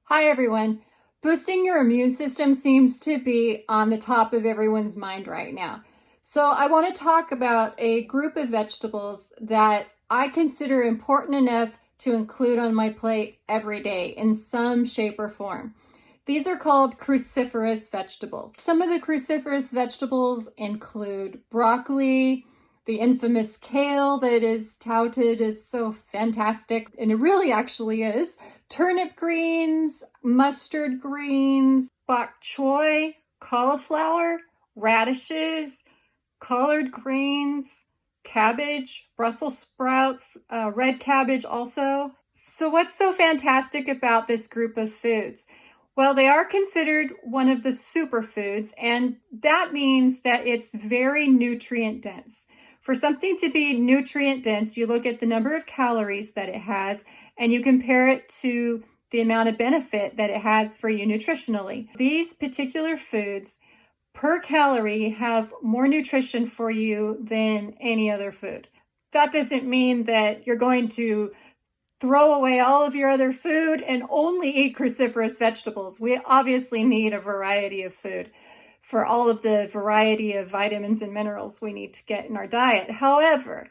Hi everyone. Boosting your immune system seems to be on the top of everyone's mind right now. So I want to talk about a group of vegetables that I consider important enough to include on my plate every day in some shape or form. These are called cruciferous vegetables. Some of the cruciferous vegetables include broccoli, the infamous kale that is touted as so fantastic, and it really actually is, turnip greens, mustard greens, bok choy, cauliflower, radishes, collard greens, cabbage, Brussels sprouts, red cabbage also. So what's so fantastic about this group of foods? Well, they are considered one of the superfoods, and that means that it's very nutrient dense. For something to be nutrient dense, you look at the number of calories that it has, and you compare it to the amount of benefit that it has for you nutritionally. These particular foods per calorie have more nutrition for you than any other food. That doesn't mean that you're going to throw away all of your other food and only eat cruciferous vegetables. We obviously need a variety of food for all of the variety of vitamins and minerals we need to get in our diet. However,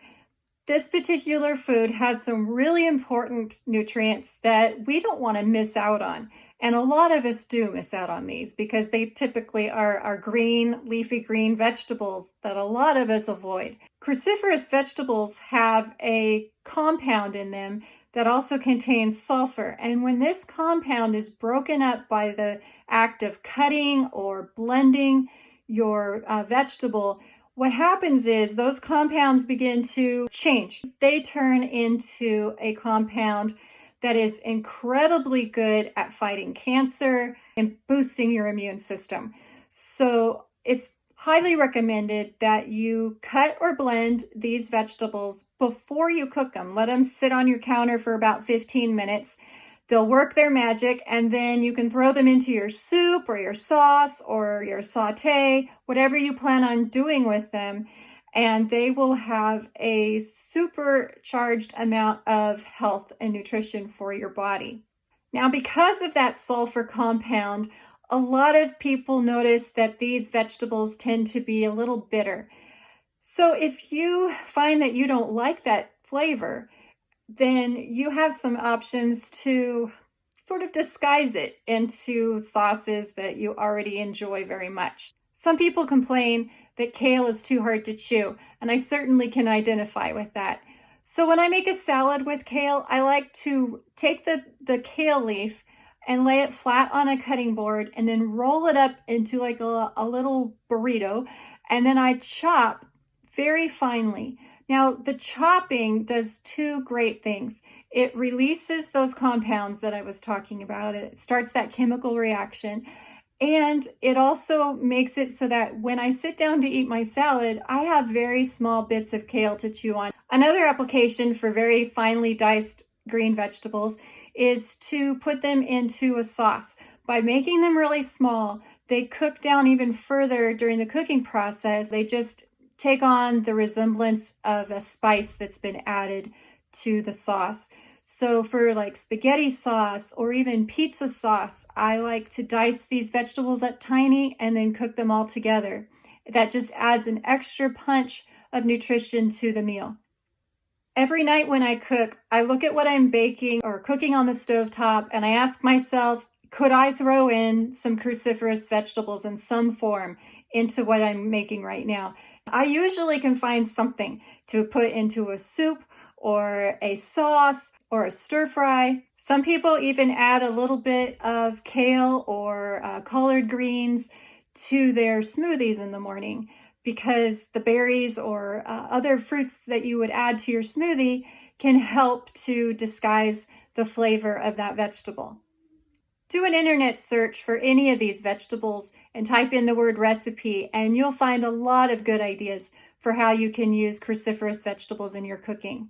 this particular food has some really important nutrients that we don't want to miss out on. And a lot of us do miss out on these because they typically are green, leafy green vegetables that a lot of us avoid. Cruciferous vegetables have a compound in them that also contains sulfur. And when this compound is broken up by the act of cutting or blending your vegetable, what happens is those compounds begin to change. They turn into a compound that is incredibly good at fighting cancer and boosting your immune system. So it's highly recommended that you cut or blend these vegetables before you cook them. Let them sit on your counter for about 15 minutes. They'll work their magic, and then you can throw them into your soup or your sauce or your saute, whatever you plan on doing with them, and they will have a supercharged amount of health and nutrition for your body. Now, because of that sulfur compound, a lot of people notice that these vegetables tend to be a little bitter. So if you find that you don't like that flavor, then you have some options to sort of disguise it into sauces that you already enjoy very much. Some people complain that kale is too hard to chew, and I certainly can identify with that. So when I make a salad with kale, I like to take the kale leaf and lay it flat on a cutting board and then roll it up into like a little burrito, and then I chop very finely. Now, the chopping does two great things. It releases those compounds that I was talking about. It starts that chemical reaction, and it also makes it so that when I sit down to eat my salad, I have very small bits of kale to chew on. Another application for very finely diced green vegetables is to put them into a sauce. By making them really small, they cook down even further during the cooking process. They just take on the resemblance of a spice that's been added to the sauce. So for like spaghetti sauce or even pizza sauce, I like to dice these vegetables up tiny and then cook them all together. That just adds an extra punch of nutrition to the meal. Every night when I cook, I look at what I'm baking or cooking on the stovetop, and I ask myself, could I throw in some cruciferous vegetables in some form into what I'm making right now? I usually can find something to put into a soup or a sauce or a stir fry. Some people even add a little bit of kale or collard greens to their smoothies in the morning, because the berries or other fruits that you would add to your smoothie can help to disguise the flavor of that vegetable. Do an internet search for any of these vegetables and type in the word recipe, and you'll find a lot of good ideas for how you can use cruciferous vegetables in your cooking.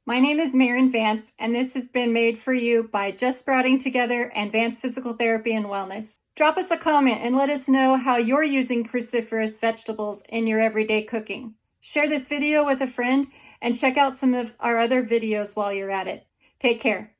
My name is Maren Vance, and this has been made for you by Just Sprouting Together and Vance Physical Therapy and Wellness. Drop us a comment and let us know how you're using cruciferous vegetables in your everyday cooking. Share this video with a friend and check out some of our other videos while you're at it. Take care.